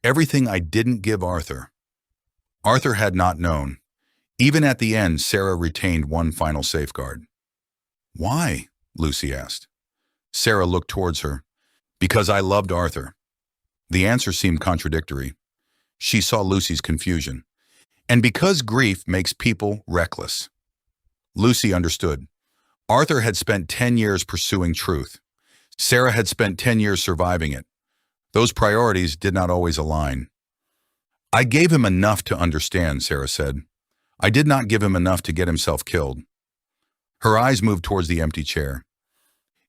Everything I didn't give Arthur. Arthur had not known. Even at the end, Sarah retained one final safeguard. Why? Lucy asked. Sarah looked towards her. Because I loved Arthur. The answer seemed contradictory. She saw Lucy's confusion. And because grief makes people reckless. Lucy understood. Arthur had spent 10 years pursuing truth. Sarah had spent 10 years surviving it. Those priorities did not always align. I gave him enough to understand, Sarah said. I did not give him enough to get himself killed. Her eyes moved towards the empty chair.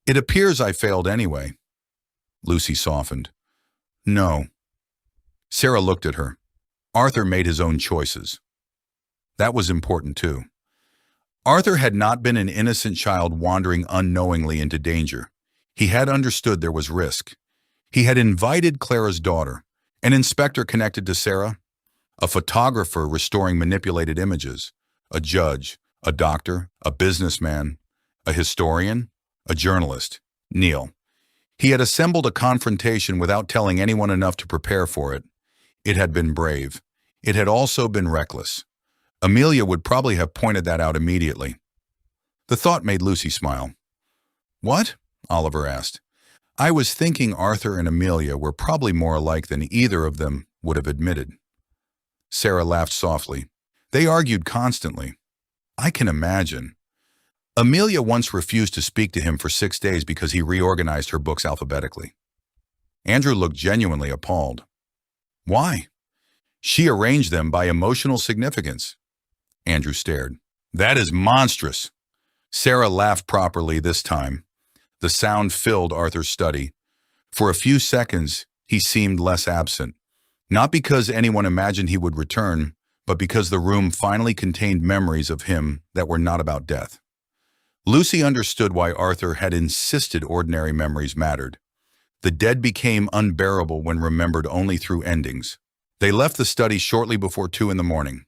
It appears I failed anyway. Lucy softened. No. Sarah looked at her. Arthur made his own choices. That was important too. Arthur had not been an innocent child wandering unknowingly into danger. He had understood there was risk. He had invited Clara's daughter, an inspector connected to Sarah, a photographer restoring manipulated images, a judge, a doctor, a businessman, a historian, a journalist, Neil. He had assembled a confrontation without telling anyone enough to prepare for it. It had been brave. It had also been reckless. Amelia would probably have pointed that out immediately. The thought made Lucy smile. What? Oliver asked. I was thinking Arthur and Amelia were probably more alike than either of them would have admitted. Sarah laughed softly. They argued constantly. I can imagine. Amelia once refused to speak to him for 6 days because he reorganized her books alphabetically. Andrew looked genuinely appalled. Why? She arranged them by emotional significance. Andrew stared. That is monstrous. Sarah laughed properly this time. The sound filled Arthur's study. For a few seconds, he seemed less absent. Not because anyone imagined he would return, but because the room finally contained memories of him that were not about death. Lucy understood why Arthur had insisted ordinary memories mattered. The dead became unbearable when remembered only through endings. They left the study shortly before 2 in the morning.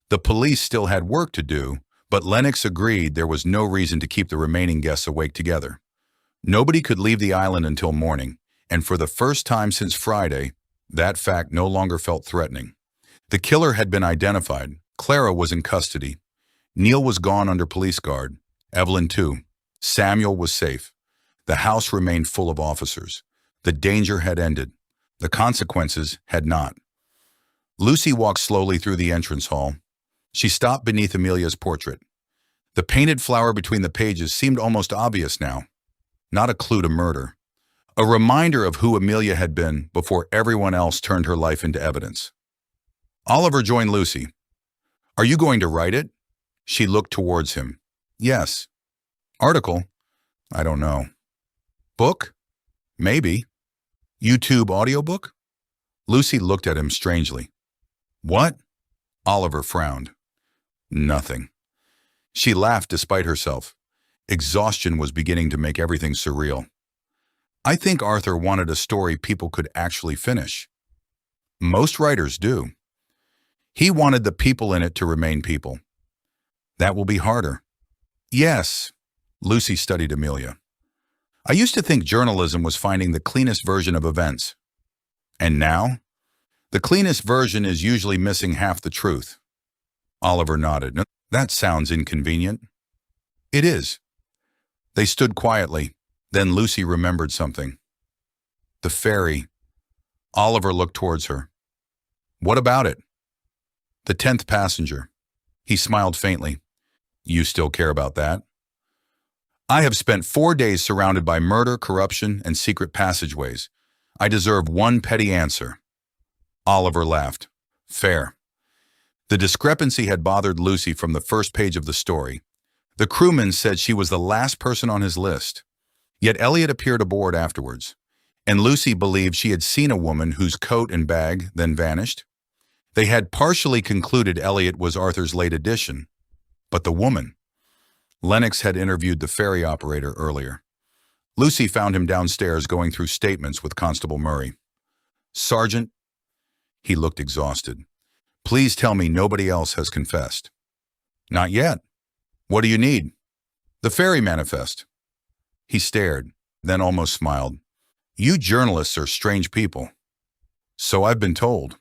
The police still had work to do, but Lennox agreed there was no reason to keep the remaining guests awake together. Nobody could leave the island until morning, and for the first time since Friday, that fact no longer felt threatening. The killer had been identified. Clara was in custody. Neil was gone under police guard. Evelyn too. Samuel was safe. The house remained full of officers. The danger had ended. The consequences had not. Lucy walked slowly through the entrance hall. She stopped beneath Amelia's portrait. The painted flower between the pages seemed almost obvious now. Not a clue to murder. A reminder of who Amelia had been before everyone else turned her life into evidence. Oliver joined Lucy. Are you going to write it? She looked towards him. Yes. Article? I don't know. Book? Maybe. YouTube audiobook? Lucy looked at him strangely. What? Oliver frowned. Nothing. She laughed despite herself. Exhaustion was beginning to make everything surreal. I think Arthur wanted a story people could actually finish. Most writers do. He wanted the people in it to remain people. That will be harder. Yes. Lucy studied Amelia. I used to think journalism was finding the cleanest version of events. And now? The cleanest version is usually missing half the truth. Oliver nodded. That sounds inconvenient. It is. They stood quietly. Then Lucy remembered something. The ferry. Oliver looked towards her. What about it? The 10th passenger. He smiled faintly. You still care about that? I have spent 4 days surrounded by murder, corruption, and secret passageways. I deserve one petty answer. Oliver laughed. Fair. The discrepancy had bothered Lucy from the first page of the story. The crewman said she was the last person on his list. Yet Elliot appeared aboard afterwards, and Lucy believed she had seen a woman whose coat and bag then vanished. They had partially concluded Elliot was Arthur's late addition, but the woman. Lennox had interviewed the ferry operator earlier. Lucy found him downstairs going through statements with Constable Murray. Sergeant, he looked exhausted. Please tell me nobody else has confessed. Not yet. What do you need? The ferry manifest. He stared, then almost smiled. You journalists are strange people. So I've been told.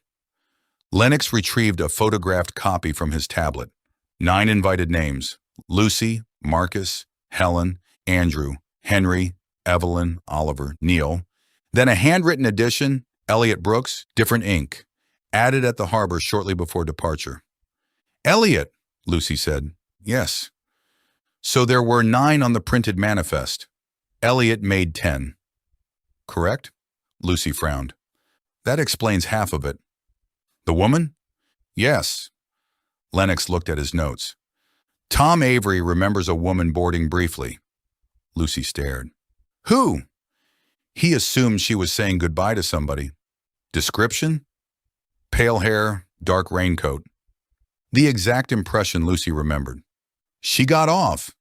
Lennox retrieved a photographed copy from his tablet. 9 invited names: Lucy, Marcus, Helen, Andrew, Henry, Evelyn, Oliver, Neil. Then a handwritten edition, Elliot Brooks, different ink, added at the harbor shortly before departure. Elliot, Lucy said. Yes. So there were 9 on the printed manifest. Elliot made 10. Correct? Lucy frowned. That explains half of it. The woman? Yes. Lennox looked at his notes. Tom Avery remembers a woman boarding briefly. Lucy stared. Who? He assumed she was saying goodbye to somebody. Description? Pale hair, dark raincoat. The exact impression Lucy remembered. She got off,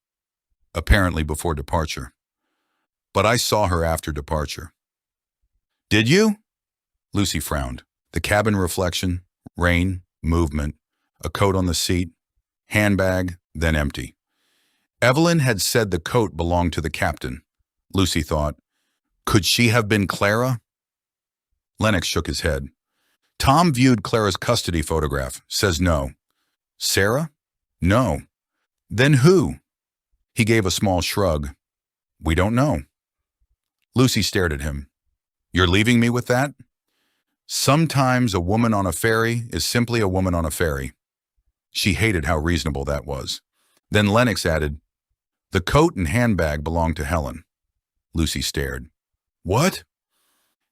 apparently before departure. But I saw her after departure. Did you? Lucy frowned. The cabin reflection, rain, movement, a coat on the seat, handbag, then empty. Evelyn had said the coat belonged to the captain. Lucy thought, could she have been Clara? Lennox shook his head. Tom viewed Clara's custody photograph, says no. Sarah? No. Then who? He gave a small shrug. We don't know. Lucy stared at him. You're leaving me with that? Sometimes a woman on a ferry is simply a woman on a ferry. She hated how reasonable that was. Then Lennox added, the coat and handbag belonged to Helen. Lucy stared. What?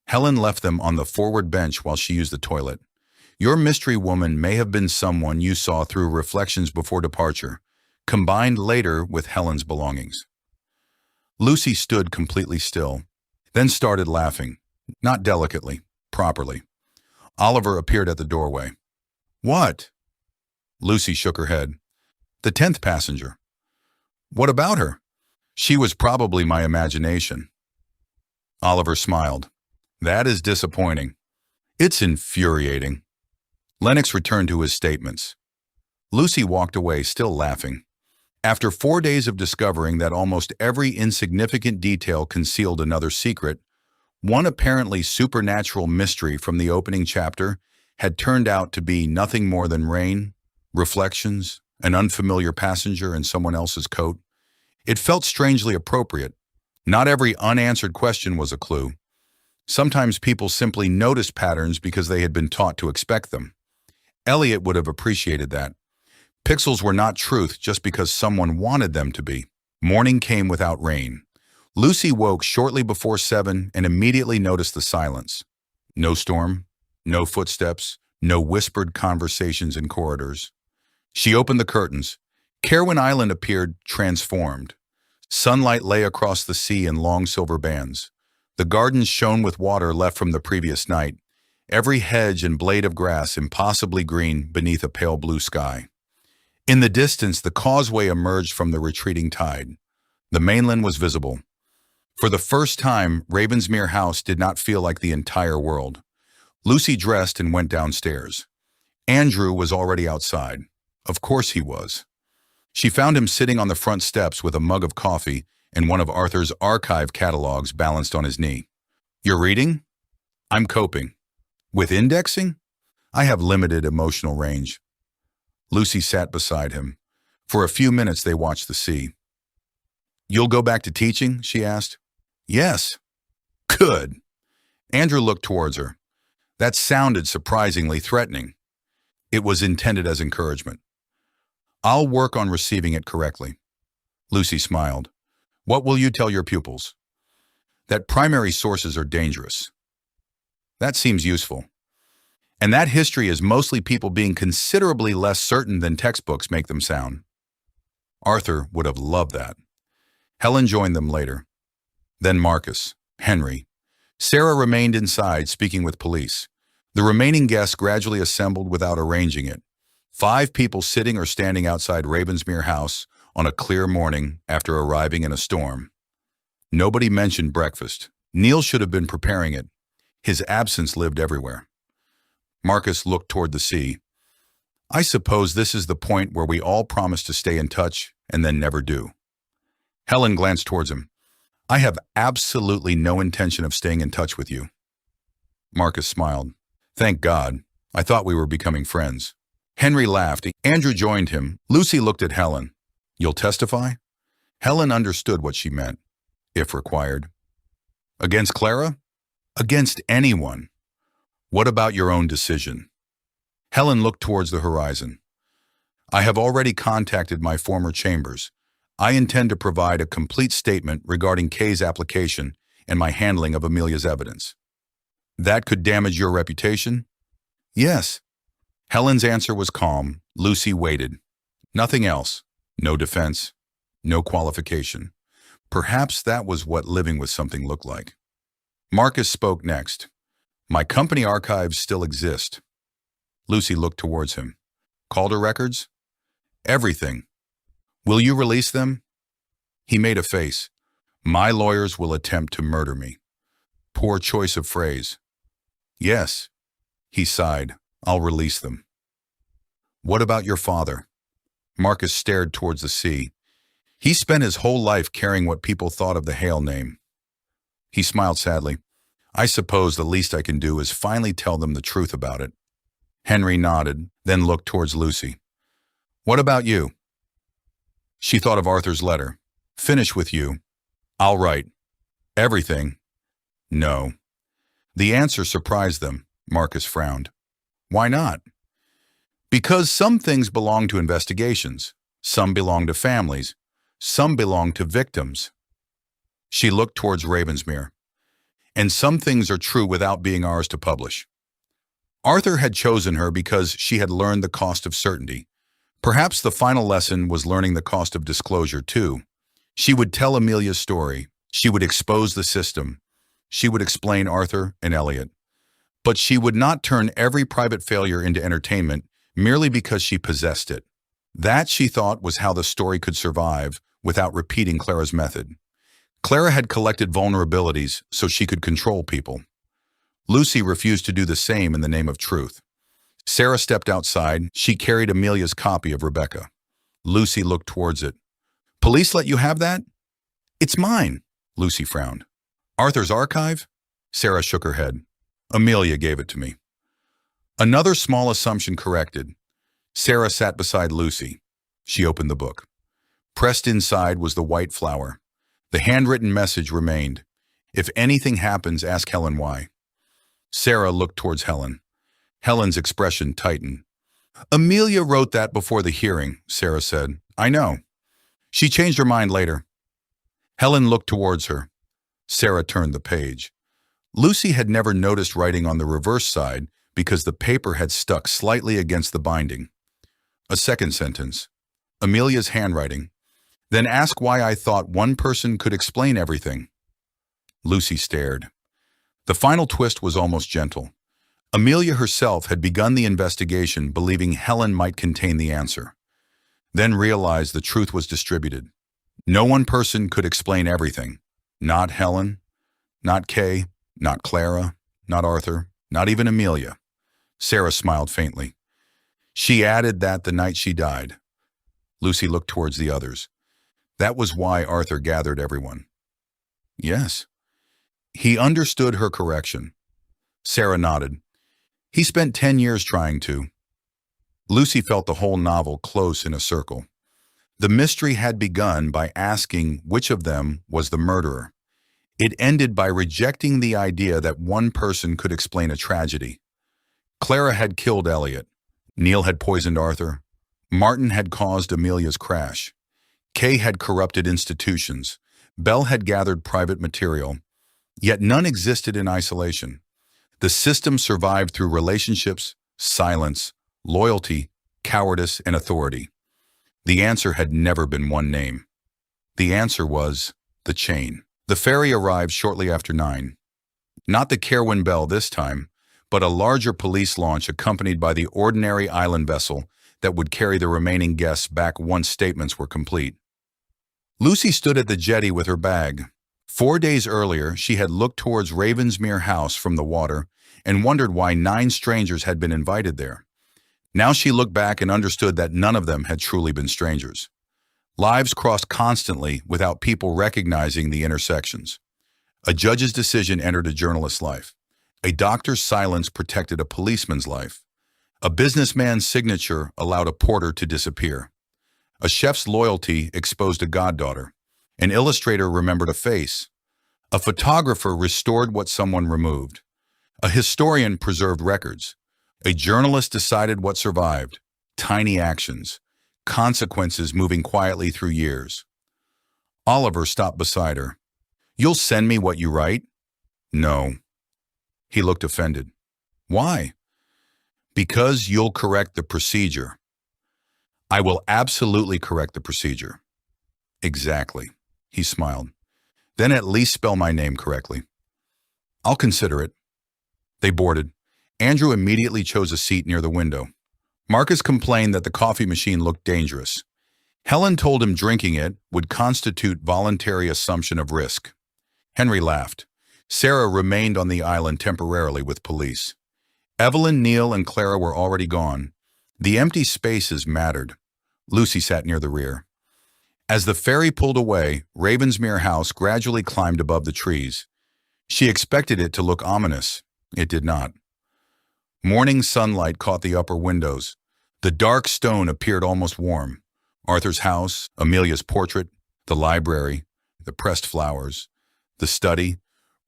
Helen left them on the forward bench while she used the toilet. Your mystery woman may have been someone you saw through reflections before departure, combined later with Helen's belongings. Lucy stood completely still, then started laughing, not delicately, properly. Oliver appeared at the doorway. What? Lucy shook her head. The 10th passenger. What about her? She was probably my imagination. Oliver smiled. That is disappointing. It's infuriating. Lennox returned to his statements. Lucy walked away, still laughing. After 4 days of discovering that almost every insignificant detail concealed another secret, one apparently supernatural mystery from the opening chapter had turned out to be nothing more than rain, reflections, an unfamiliar passenger in someone else's coat. It felt strangely appropriate. Not every unanswered question was a clue. Sometimes people simply noticed patterns because they had been taught to expect them. Elliot would have appreciated that. Pixels were not truth just because someone wanted them to be. Morning came without rain. Lucy woke shortly before 7 and immediately noticed the silence. No storm, no footsteps, no whispered conversations in corridors. She opened the curtains. Caerwyn Island appeared transformed. Sunlight lay across the sea in long silver bands. The gardens shone with water left from the previous night, every hedge and blade of grass impossibly green beneath a pale blue sky. In the distance, the causeway emerged from the retreating tide. The mainland was visible. For the first time, Ravensmere House did not feel like the entire world. Lucy dressed and went downstairs. Andrew was already outside. Of course he was. She found him sitting on the front steps with a mug of coffee and one of Arthur's archive catalogs balanced on his knee. You're reading? I'm coping. With indexing? I have limited emotional range. Lucy sat beside him. For a few minutes they watched the sea. You'll go back to teaching? She asked. Yes. Good. Andrew looked towards her. That sounded surprisingly threatening. It was intended as encouragement. I'll work on receiving it correctly. Lucy smiled. What will you tell your pupils? That primary sources are dangerous. That seems useful. And that history is mostly people being considerably less certain than textbooks make them sound. Arthur would have loved that. Helen joined them later. Then Marcus, Henry. Sarah remained inside, speaking with police. The remaining guests gradually assembled without arranging it. 5 people sitting or standing outside Ravensmere House on a clear morning after arriving in a storm. Nobody mentioned breakfast. Neil should have been preparing it. His absence lived everywhere. Marcus looked toward the sea. I suppose this is the point where we all promise to stay in touch and then never do. Helen glanced towards him. I have absolutely no intention of staying in touch with you. Marcus smiled. Thank God. I thought we were becoming friends. Henry laughed. Andrew joined him. Lucy looked at Helen. You'll testify? Helen understood what she meant, if required. Against Clara? Against anyone. What about your own decision? Helen looked towards the horizon. I have already contacted my former chambers. I intend to provide a complete statement regarding Kay's application and my handling of Amelia's evidence. That could damage your reputation? Yes. Helen's answer was calm. Lucy waited. Nothing else. No defense. No qualification. Perhaps that was what living with something looked like. Marcus spoke next. My company archives still exist. Lucy looked towards him. Calder records? Everything. Will you release them? He made a face. My lawyers will attempt to murder me. Poor choice of phrase. Yes. He sighed. I'll release them. What about your father? Marcus stared towards the sea. He spent his whole life caring what people thought of the Hale name. He smiled sadly. I suppose the least I can do is finally tell them the truth about it. Henry nodded, then looked towards Lucy. What about you? She thought of Arthur's letter. Finish with you. I'll write. Everything? No. The answer surprised them. Marcus frowned. Why not? Because some things belong to investigations. Some belong to families. Some belong to victims. She looked towards Ravensmere. And some things are true without being ours to publish. Arthur had chosen her because she had learned the cost of certainty. Perhaps the final lesson was learning the cost of disclosure, too. She would tell Amelia's story. She would expose the system. She would explain Arthur and Elliot. But she would not turn every private failure into entertainment merely because she possessed it. That, she thought, was how the story could survive without repeating Clara's method. Clara had collected vulnerabilities so she could control people. Lucy refused to do the same in the name of truth. Sarah stepped outside. She carried Amelia's copy of Rebecca. Lucy looked towards it. Police let you have that? It's mine, Lucy frowned. Arthur's archive? Sarah shook her head. Amelia gave it to me. Another small assumption corrected. Sarah sat beside Lucy. She opened the book. Pressed inside was the white flower. The handwritten message remained. If anything happens, ask Helen why. Sarah looked towards Helen. Helen's expression tightened. Amelia wrote that before the hearing, Sarah said. I know. She changed her mind later. Helen looked towards her. Sarah turned the page. Lucy had never noticed writing on the reverse side because the paper had stuck slightly against the binding. A second sentence. Amelia's handwriting. Then ask why I thought one person could explain everything. Lucy stared. The final twist was almost gentle. Amelia herself had begun the investigation believing Helen might contain the answer, then realized the truth was distributed. No one person could explain everything. Not Helen, not Kay, not Clara, not Arthur, not even Amelia. Sarah smiled faintly. She added that the night she died. Lucy looked towards the others. That was why Arthur gathered everyone. Yes. He understood her correction. Sarah nodded. He spent 10 years trying to. Lucy felt the whole novel close in a circle. The mystery had begun by asking which of them was the murderer. It ended by rejecting the idea that one person could explain a tragedy. Clara had killed Elliot. Neil had poisoned Arthur. Martin had caused Amelia's crash. Kay had corrupted institutions. Belle had gathered private material. Yet none existed in isolation. The system survived through relationships, silence, loyalty, cowardice, and authority. The answer had never been one name. The answer was the chain. The ferry arrived shortly after 9. Not the Caerwyn Belle this time, but a larger police launch accompanied by the ordinary island vessel that would carry the remaining guests back once statements were complete. Lucy stood at the jetty with her bag. 4 days earlier, she had looked towards Ravensmere House from the water and wondered why 9 strangers had been invited there. Now she looked back and understood that none of them had truly been strangers. Lives crossed constantly without people recognizing the intersections. A judge's decision entered a journalist's life. A doctor's silence protected a policeman's life. A businessman's signature allowed a porter to disappear. A chef's loyalty exposed a goddaughter. An illustrator remembered a face. A photographer restored what someone removed. A historian preserved records. A journalist decided what survived. Tiny actions. Consequences moving quietly through years. Oliver stopped beside her. "You'll send me what you write?" "No." He looked offended. "Why?" "Because you'll correct the procedure." "I will absolutely correct the procedure." "Exactly." He smiled. "Then at least spell my name correctly." "I'll consider it." They boarded. Andrew immediately chose a seat near the window. Marcus complained that the coffee machine looked dangerous. Helen told him drinking it would constitute voluntary assumption of risk. Henry laughed. Sarah remained on the island temporarily with police. Evelyn, Neil, and Clara were already gone. The empty spaces mattered. Lucy sat near the rear. As the ferry pulled away, Ravensmere House gradually climbed above the trees. She expected it to look ominous. It did not. Morning sunlight caught the upper windows. The dark stone appeared almost warm. Arthur's house, Amelia's portrait, the library, the pressed flowers, the study,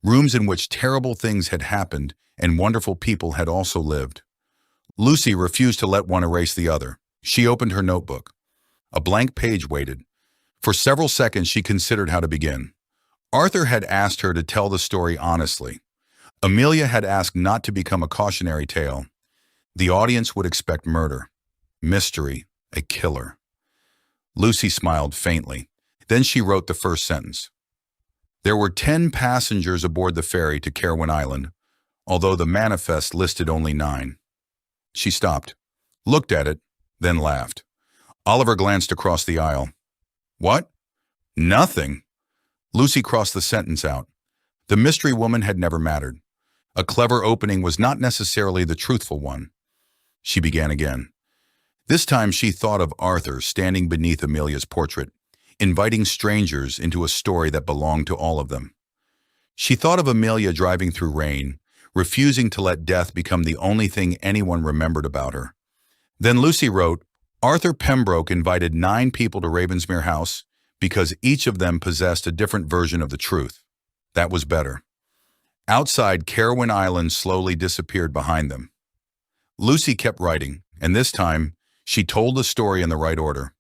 rooms in which terrible things had happened and wonderful people had also lived. Lucy refused to let one erase the other. She opened her notebook. A blank page waited. For several seconds she considered how to begin. Arthur had asked her to tell the story honestly. Amelia had asked not to become a cautionary tale. The audience would expect murder, mystery, a killer. Lucy smiled faintly. Then she wrote the first sentence. There were 10 passengers aboard the ferry to Caerwyn Island, although the manifest listed only 9. She stopped, looked at it, then laughed. Oliver glanced across the aisle. What? Nothing. Lucy crossed the sentence out. The mystery woman had never mattered. A clever opening was not necessarily the truthful one. She began again. This time she thought of Arthur standing beneath Amelia's portrait, inviting strangers into a story that belonged to all of them. She thought of Amelia driving through rain, refusing to let death become the only thing anyone remembered about her. Then Lucy wrote, Arthur Pembroke invited 9 people to Ravensmere House because each of them possessed a different version of the truth. That was better. Outside, Caerwyn Island slowly disappeared behind them. Lucy kept writing, and this time, she told the story in the right order.